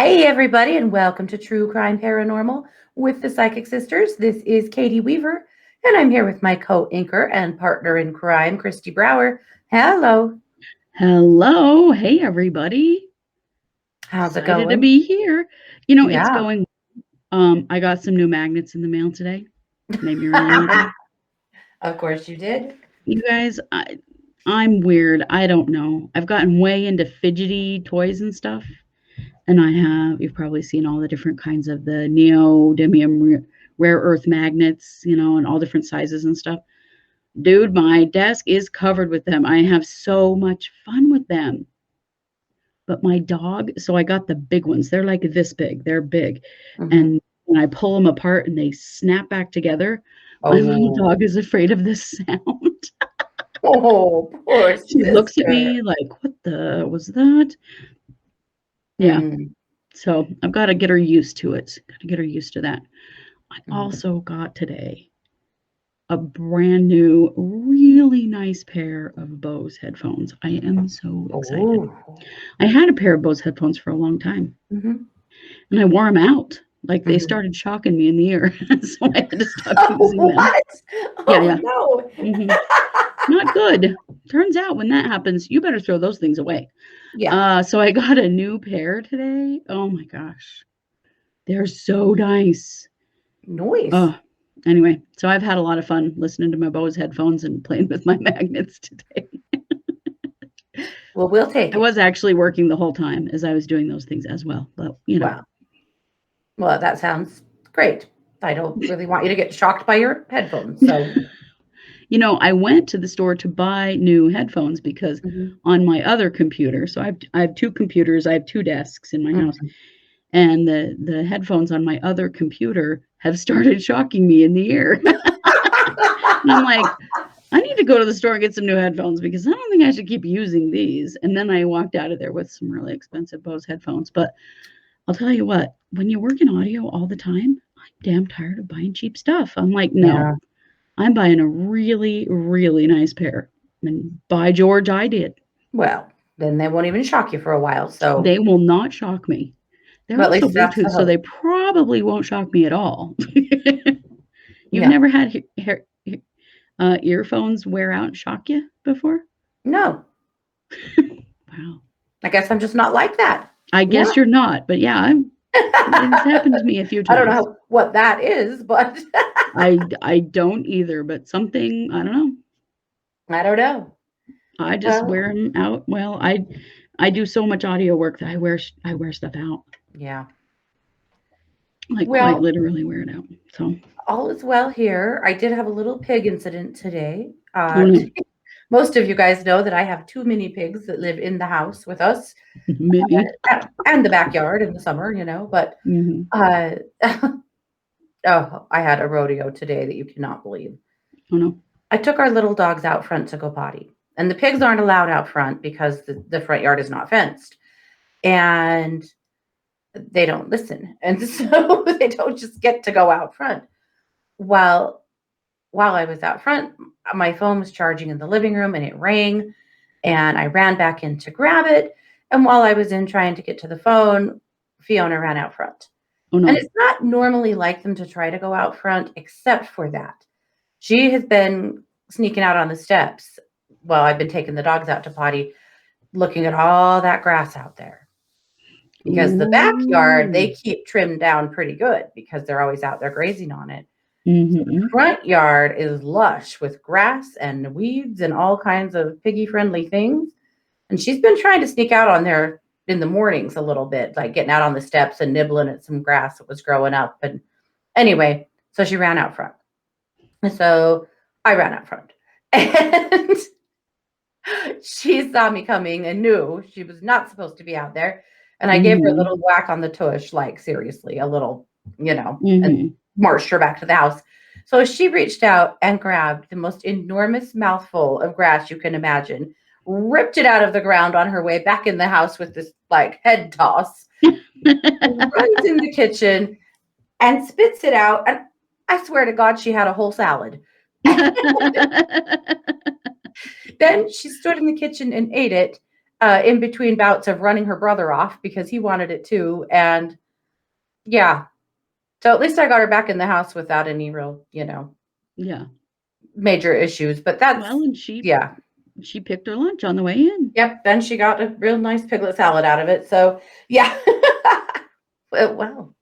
Hey, everybody, and welcome to True Crime Paranormal with the Psychic Sisters. This is Katie Weaver, and I'm here with my co-inker and partner in crime, Kristi Brower. Hello. Hello. Hey, everybody. How's it Excited to going? be here. It's Yeah. going. I got some new magnets in the mail today. Made me really happy. Of course you did. You guys, I'm weird. I don't know. I've gotten way into fidgety toys and stuff. And you've probably seen all the different kinds of the neodymium rare earth magnets, and all different sizes and stuff. Dude, my desk is covered with them. I have so much fun with them. But my dog, so I got the big ones. They're like this big. They're big. Hmm. And when I pull them apart and they snap back together, my little Oh, dog is afraid of this sound. oh, poor She looks at sister. me like, "What the was that?" Yeah. Mm, So I've got to get her used to it. Got to get her used to that. I mm. also got today a brand new, really nice pair of Bose headphones. I am so excited. Oh. I had a pair of Bose headphones for a long time. Hmm. And I wore them out. Like, they Hmm. started shocking me in the ear, so I had to stop Oh, using them. what? Yeah, Oh, yeah. no. Mhm. Not good. Turns out when that happens, you better throw those things away. Yeah. So I got a new pair today. Oh my gosh. They're so nice. Noise. Oh, anyway, so I've had a lot of fun listening to my Bose headphones and playing with my magnets today. Well, we'll take I it. was actually working the whole time as I was doing those things as well, but. Wow. Well, that sounds great. I don't really want you to get shocked by your headphones. So, I went to the store to buy new headphones because mhm, on my other computer, so I have two computers, I have two desks in my house, mhm. and the headphones on my other computer have started shocking me in the ear. And I'm like, I need to go to the store and get some new headphones because I don't think I should keep using these. And then I walked out of there with some really expensive Bose headphones. But I'll tell you what, when you work in audio all the time, I'm damn tired of buying cheap stuff. I'm like, no, Yeah. I'm buying a really, really nice pair. And by George, I did. Well, then they won't even shock you for a while. So, They will not shock me. They're but at also least that's the Bluetooth, so hope. they probably won't shock me at all. You've Yeah. never had earphones wear out and shock you before? No, Wow. I guess I'm just not like that. I Yeah. guess you're not, but yeah, it's happened to me a few I don't know times. what that is, but I don't either, but something I don't know. I don't know. I just Well, wear them out. Well, I do so much audio work that I wear stuff out. yeah. Like, quite Well, literally wear it out. So, all is well here. I did have a little pig incident today. oh no, Most of you guys know that I have two mini pigs that live in the house with us, mini. and the backyard in the summer, but Hmm. uh, oh, I had a rodeo today that you cannot believe. Oh no. I took our little dogs out front to go potty, and the pigs aren't allowed out front because the front yard is not fenced, and they don't listen, and so they don't just get to go out front. While while I was out front, my phone was charging in the living room, and it rang, and I ran back in to grab it. And while I was in trying to get to the phone, Fiona ran out front. Oh And no. it's not normally like them to try to go out front, except for that. She has been sneaking out on the steps while I've been taking the dogs out to potty, looking at all that grass out there. Because the backyard, Ooh. they keep trimmed down pretty good because they're always out there grazing on it. So the Mm-hmm. front yard is lush with grass and weeds and all kinds of piggy friendly things. And she's been trying to sneak out on there in the mornings a little bit, like getting out on the steps and nibbling at some grass that was growing up. And anyway, so she ran out front. And so I ran out front. And she saw me coming and knew she was not supposed to be out there. And I gave her a Mm-hmm. little whack on the tush, like seriously, a little, and Mm-hmm. marched her back to the house. So she reached out and grabbed the most enormous mouthful of grass you can imagine, ripped it out of the ground on her way back in the house with this like head toss, and runs in the kitchen and spits it out. And I swear to God, she had a whole salad. Then she stood in the kitchen and ate it. in between bouts of running her brother off because he wanted it too. And yeah, so at least I got her back in the house without any real, Yeah. major issues. But that's, Well, and she yeah. she picked her lunch on the way in. Yep. Then she got a real nice piglet salad out of it. So yeah. Well,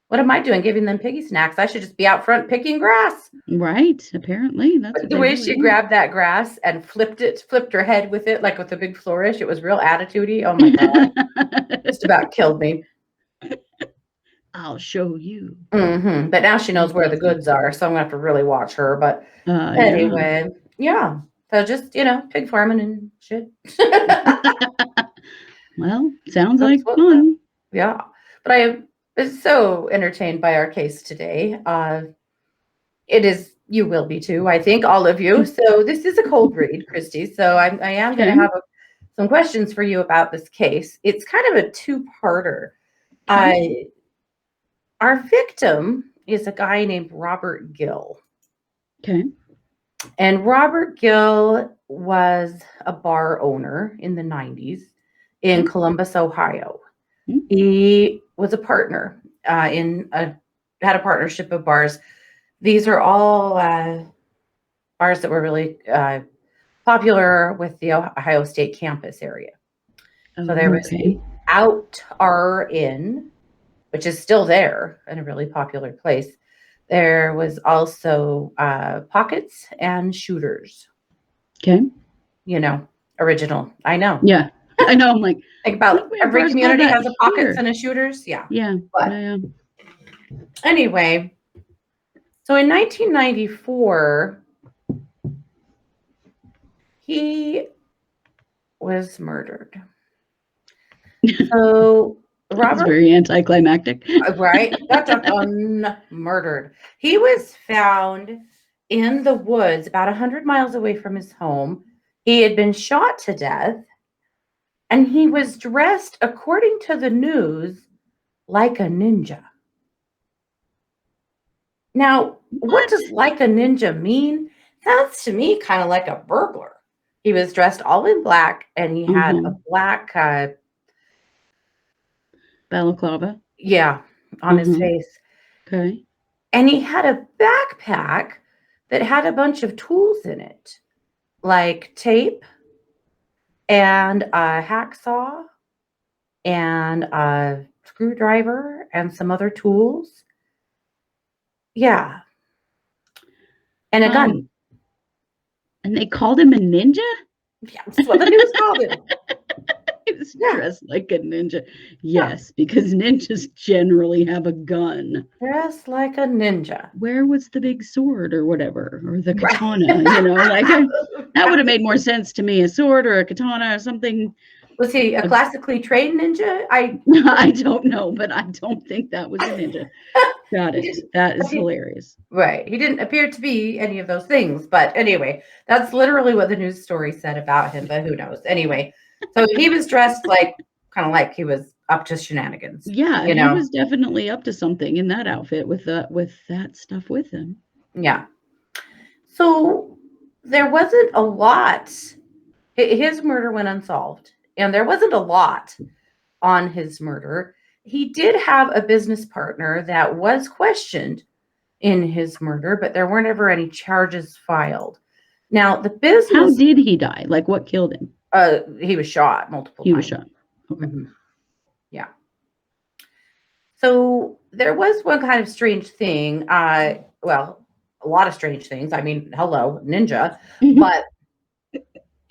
what am I doing giving them piggy snacks? I should just be out front picking grass. Right. Apparently, that's But what the they way really she want. grabbed that grass and flipped her head with it, like with a big flourish, it was real attitude-y. Oh my God. Just about killed me. I'll show you. But now she knows That's where the awesome. goods are, so I'm gonna have to really watch her. But Yeah. anyway, yeah. So just, pig farming and shit. Well, sounds That's like what, fun. yeah. But I was so entertained by our case today. It is, you will be too, I think, all of you. So this is a cold read, Kristi. So I am going to Okay. have some questions for you about this case. It's kind of a two-parter. Okay. Our victim is a guy named Robert Gil. Okay. And Robert Gil was a bar owner in the 90s in Okay. Columbus, Ohio. Hmm. He was a partner had a partnership of bars. These are all bars that were really popular with the Ohio State campus area. So there was the Okay. Out R Inn, which is still there and a really popular place. There was also Pockets and Shooters. Okay. Original. I know. Yeah. I know. I'm like, Think I about think we have every bars called community that has a Pockets here. and a Shooters. Yeah. Yeah. But Yeah. anyway, so in 1994, he was murdered. So That's Robert, very anticlimactic. right? Murdered. He was found in the woods about 100 miles away from his home. He had been shot to death, and he was dressed, according to the news, like a ninja. Now, what does like a ninja mean? Sounds to me kind of like a burglar. He was dressed all in black, and he had a black, Balaclava. on his face. Okay. And he had a backpack that had a bunch of tools in it, like tape and a hacksaw and a screwdriver and some other tools. Yeah. And a gun. And they called him a ninja? Yeah, that's what the news called him. He was dressed like a ninja. Yes, because ninjas generally have a gun. Dressed like a ninja. Where was the big sword or whatever, or the Right. katana? That would have made more sense to me. A sword or a katana or something. Was he a classically trained ninja? I don't know, but I don't think that was a ninja. Got it. That is hilarious. Right. He didn't appear to be any of those things. But anyway, that's literally what the news story said about him, but who knows? Anyway, so he was dressed kind of like he was up to shenanigans. Yeah, he was definitely up to something in that outfit with that stuff with him. Yeah. So there wasn't a lot. His murder went unsolved, and there wasn't a lot on his murder. He did have a business partner that was questioned in his murder, but there weren't ever any charges filed. Now, the business... How did he die? Like, what killed him? He was shot multiple times. He was shot. Okay. Mm-hmm. Yeah. So there was one kind of strange thing. Well, a lot of strange things. I mean, hello, ninja. But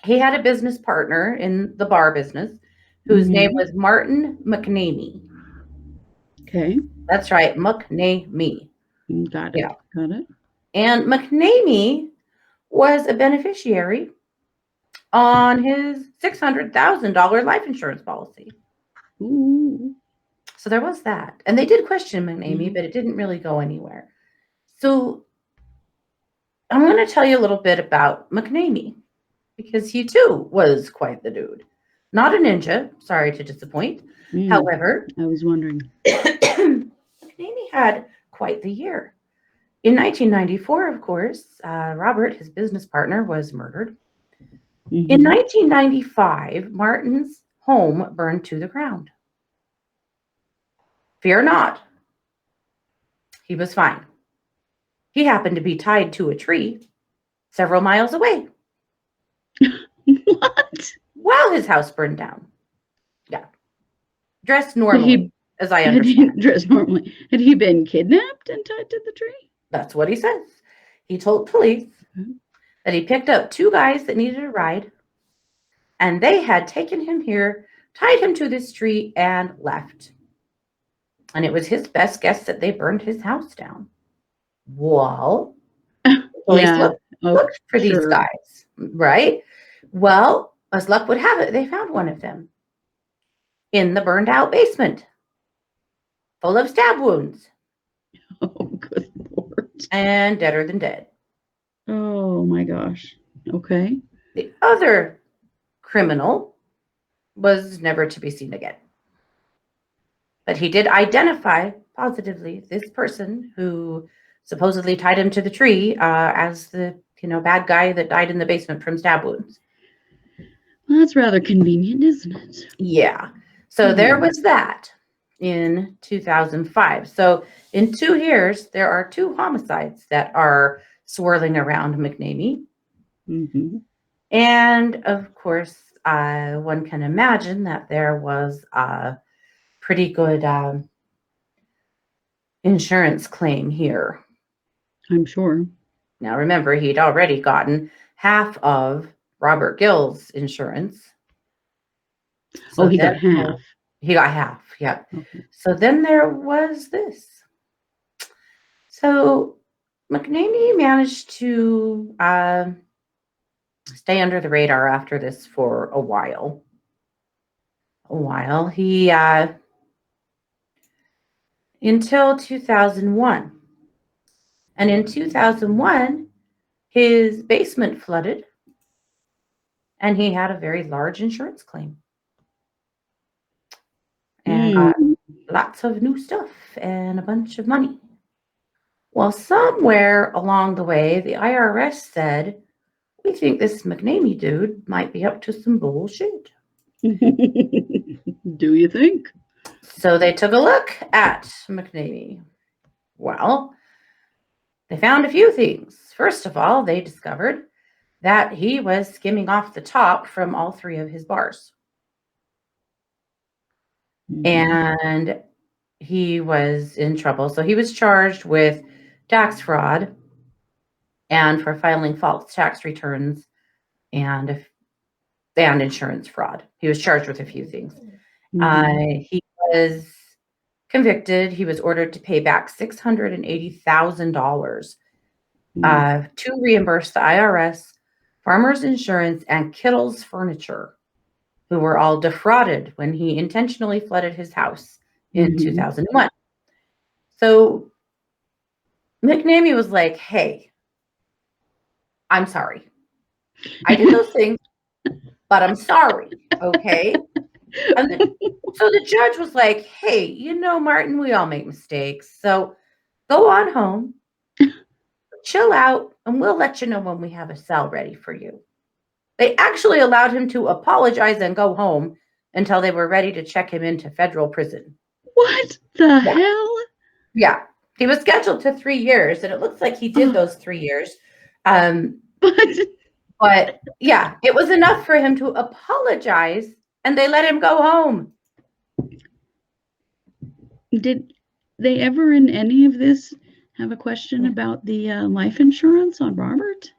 he had a business partner in the bar business whose name was Martin McNamee. Okay. That's right, McNamee. Got it. Yeah. Got it. And McNamee was a beneficiary on his $600,000 life insurance policy. Ooh. So there was that. And they did question McNamee, but it didn't really go anywhere. So I'm going to tell you a little bit about McNamee, because he too was quite the dude. Not a ninja, sorry to disappoint. However, I was wondering. McNamee had quite the year. In 1994, of course, Robert, his business partner, was murdered. In Mhm. 1995, Martin's home burned to the ground. Fear not, he was fine. He happened to be tied to a tree several miles away What? while his house burned down. Yeah, dressed Had normally, he as I had he understand. dressed normally? Had he been kidnapped and tied to the tree? That's what he says. He told police Mhm. that he picked up two guys that needed a ride, and they had taken him here, tied him to this tree, and left. And it was his best guess that they burned his house down. Well, police Yeah. Oh, looked for these sure. guys, right? Well, as luck would have it, they found one of them in the burned out basement, full of stab wounds Oh, good Lord. and deader than dead. Oh my gosh. Okay. The other criminal was never to be seen again. But he did identify positively this person who supposedly tied him to the tree as the bad guy that died in the basement from stab wounds. Well, that's rather convenient, isn't it? Yeah. So there Hmm. was that in 2005. So in 2 years, there are two homicides that are swirling around McNamee. Hmm. And of course, one can imagine that there was a pretty good insurance claim here. I'm sure. Now, remember, he'd already gotten half of Robert Gill's insurance. Oh, So he then got half. he got half. Yep. Okay. So then there was this. So McNamee managed to stay under the radar after this for a while. He until 2001, and in 2001, his basement flooded, and he had a very large insurance claim and got Mm. lots of new stuff and a bunch of money. Well, somewhere along the way, the IRS said, we think this McNamee dude might be up to some bullshit. Do you think? So they took a look at McNamee. Well, they found a few things. First of all, they discovered that he was skimming off the top from all three of his bars. Hmm. And he was in trouble. So he was charged with tax fraud and for filing false tax returns and insurance fraud. He was charged with a few things. Hmm. He was convicted. He was ordered to pay back $680,000 Mm. to reimburse the IRS, Farmers Insurance, and Kittle's Furniture, who were all defrauded when he intentionally flooded his house in Hmm. 2001. So McNamee was like, hey, I'm sorry. I did those things, but I'm sorry. Okay. So the judge was like, hey, Martin, we all make mistakes. So go on home, chill out, and we'll let you know when we have a cell ready for you. They actually allowed him to apologize and go home until they were ready to check him into federal prison. What the Yeah. hell? Yeah. He was scheduled to 3 years, and it looks like he did Oh, those 3 years. Um, but but yeah, it was enough for him to apologize, and they let him go home. did they ever in any of this have a question about the life insurance on Robert?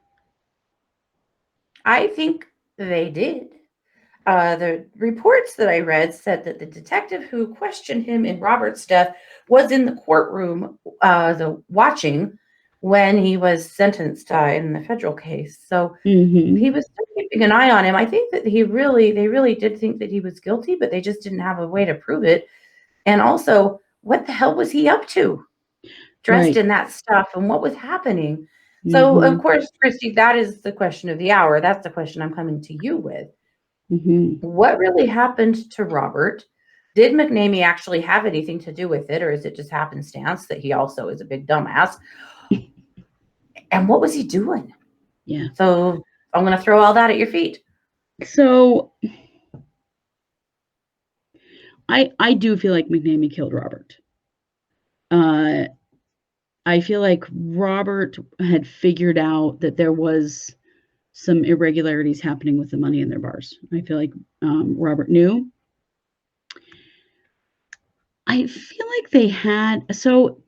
I think they did. The reports that I read said that the detective who questioned him in Robert's death was in the courtroom, watching when he was sentenced in the federal case. So he Hmm. was still keeping an eye on him. I think that they really did think that he was guilty, but they just didn't have a way to prove it. And also, what the hell was he up to, dressed Right. in that stuff, and what was happening? So, of Hmm. course, Kristi, that is the question of the hour. That's the question I'm coming to you with. Hmm. What really happened to Robert? Did McNamee actually have anything to do with it, or is it just happenstance that he also is a big dumbass? And what was he doing? Yeah. So I'm going to throw all that at your feet. So I do feel like McNamee killed Robert. Uh, I feel like Robert had figured out that there was some irregularities happening with the money in their bars. I feel like Robert knew. I feel like they had so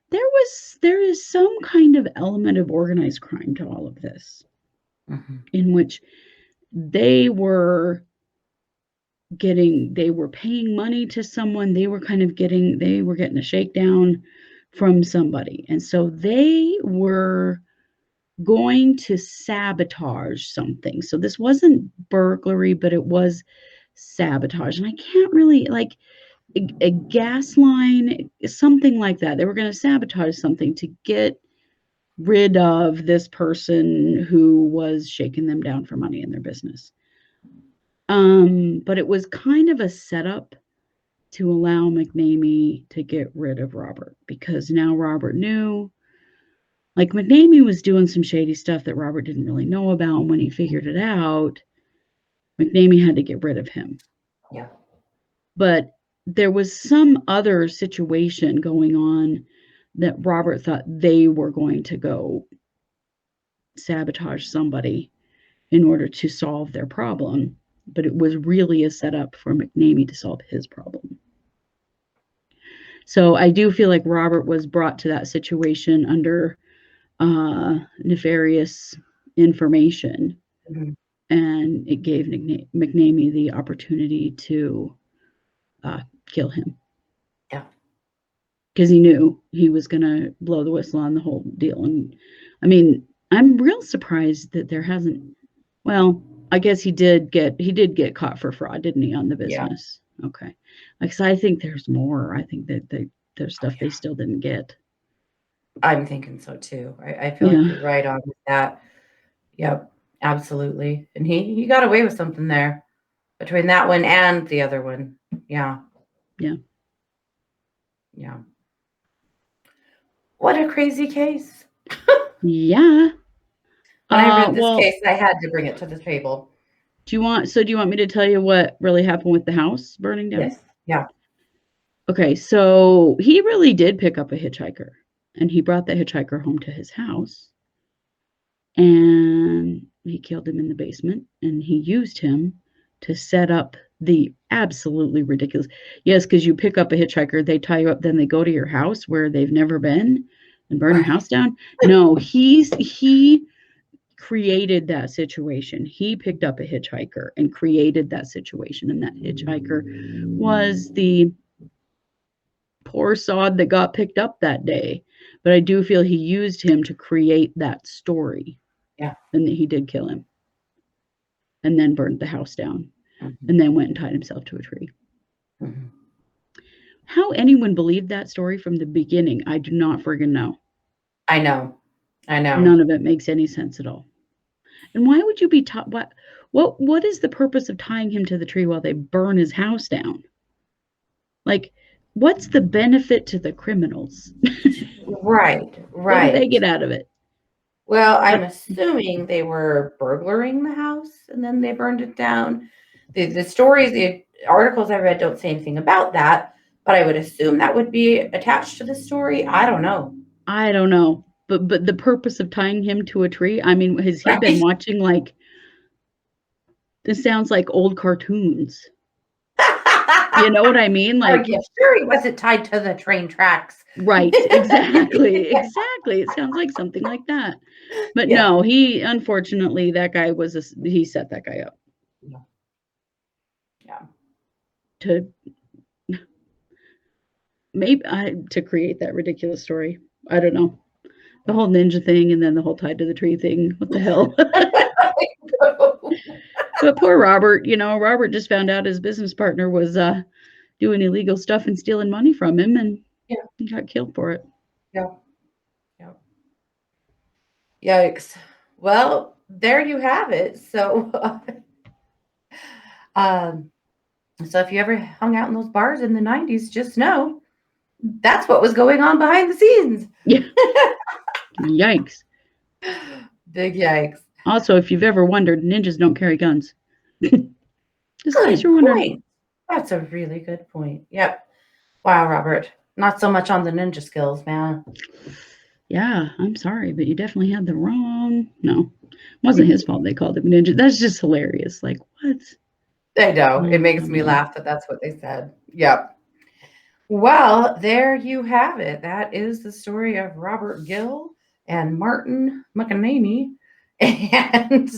there is some kind of element of organized crime to all of this, Mhm. in which they were they were paying money to someone, they were getting a shakedown from somebody, and so they were going to sabotage something. So this wasn't burglary, but it was sabotage, and I can't really like a gas line, something like that. They were going to sabotage something to get rid of this person who was shaking them down for money in their business. But it was kind of a setup to allow McNamee to get rid of Robert, because now Robert knew, like, McNamee was doing some shady stuff that Robert didn't really know about. And when he figured it out, McNamee had to get rid of him. Yeah. But there was some other situation going on that Robert thought they were going to go sabotage somebody in order to solve their problem. But it was really a setup for McNamee to solve his problem. So I do feel like Robert was brought to that situation under nefarious information, Mhm. and it gave McNamee the opportunity to kill him. Yeah. Because he knew he was going to blow the whistle on the whole deal. And I mean, I'm real surprised that there hasn't. Well, I guess he did get caught for fraud, didn't he, on the Yeah. business? Okay, because I think there's more. I think that there's Oh, stuff they yeah. still didn't get. I'm thinking so too. I feel like Yeah, you're right on with that. Yep. Absolutely. And he got away with something there between that one and the other one. Yeah. yeah, Yeah. What a crazy case. yeah. When I read this Well, case, I had to bring it to the table. do you want me to tell you what really happened with the house burning down? Yes. Yeah. Okay, so he really did pick up a hitchhiker, and he brought the hitchhiker home to his house, and he killed him in the basement, and he used him to set up the absolutely ridiculous. Yes, because you pick up a hitchhiker, they tie you up, then they go to your house where they've never been and burn your Right. house down. No, he created that situation. He picked up a hitchhiker and created that situation, and that hitchhiker was the poor sod that got picked up that day. But I do feel he used him to create that story, Yeah. and that he did kill him and then burned the house down Mhm. and then went and tied himself to a tree. Mhm. How anyone believed that story from the beginning, I do not friggin' know. I know. I know. None of it makes any sense at all. And why would you be taught what is the purpose of tying him to the tree while they burn his house down? Like, what's the benefit to the criminals? Right. What do they Right. get out of it? Well, I'm But assuming they were burglaring the house and then they burned it down. The stories, the articles I read don't say anything about that, but I would assume that would be attached to the story. I don't know. I don't know. But the purpose of tying him to a tree, I mean, has he been Right. watching, like, this sounds like old cartoons. You know what I mean? Oh, Like, yeah, sure, he wasn't tied to the train tracks. right, exactly, exactly. It sounds like something like that. But Yeah. no, he unfortunately, that guy was he set that guy up Yeah. Yeah. to maybe to create that ridiculous story. I don't know. The whole ninja thing and then the whole tied to the tree thing. What the hell? But poor Robert, Robert just found out his business partner was doing illegal stuff and stealing money from him, and Yeah. he got killed for it. Yeah. Yeah. Yikes. Well, there you have it. Um, so if you ever hung out in those bars in the 90s, just know that's what was going on behind the scenes. Yeah. Yikes. Big yikes. Also, if you've ever wondered, ninjas don't carry guns. Just in case Good you're wondering. point. That's a really good point. Yep. Wow, Robert. Not so much on the ninja skills, man. Yeah, I'm sorry, but you definitely had the wrong. No, it wasn't his fault they called him ninja. That's just hilarious. Like, what? I know. It Oh, makes me somebody. laugh that that's what they said. Yep. Well, there you have it. That is the story of Robert Gill and Martin McEnany and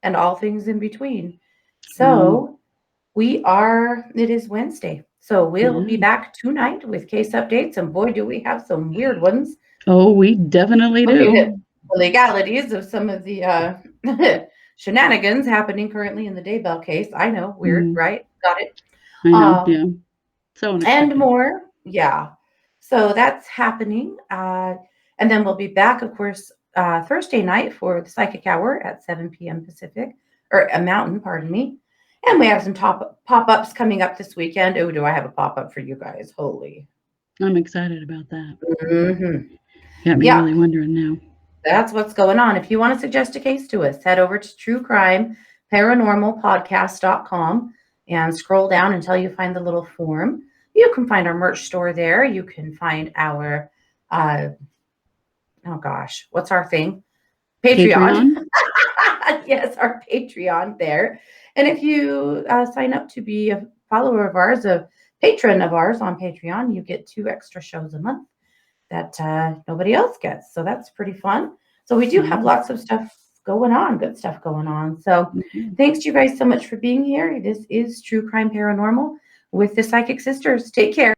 and all things in between. Um, So it is Wednesday. So we'll be yeah. back tonight with case updates. And boy, do we have some weird ones. Oh, we definitely Looking at do. the legalities of some of the shenanigans happening currently in the Daybell case. I know, weird, Mm, right? Got it. I know. Um, Yeah. So and unexpected. more. Yeah. So that's happening. And then we'll be back, of course, Thursday night for the Psychic Hour at 7 p.m. Pacific, or Mountain, pardon me. And we have some pop-ups coming up this weekend. Oh, do I have a pop-up for you guys? Holy. I'm excited about that. Mm-hmm. Got me Yeah, really wondering now. that's what's going on. If you want to suggest a case to us, head over to truecrimeparanormalpodcast.com and scroll down until you find the little form. You can find our merch store there. You can find our, uh, oh gosh, what's our thing? Patreon. Patreon? Yes, our Patreon there. And if you sign up to be a follower of ours, a patron of ours on Patreon, you get 2 extra shows a month that nobody else gets. So that's pretty fun. So we do have Nice. lots of stuff going on, good stuff going on. So Mhm. thanks you guys so much for being here. This is True Crime Paranormal with the Psychic Sisters. Take care.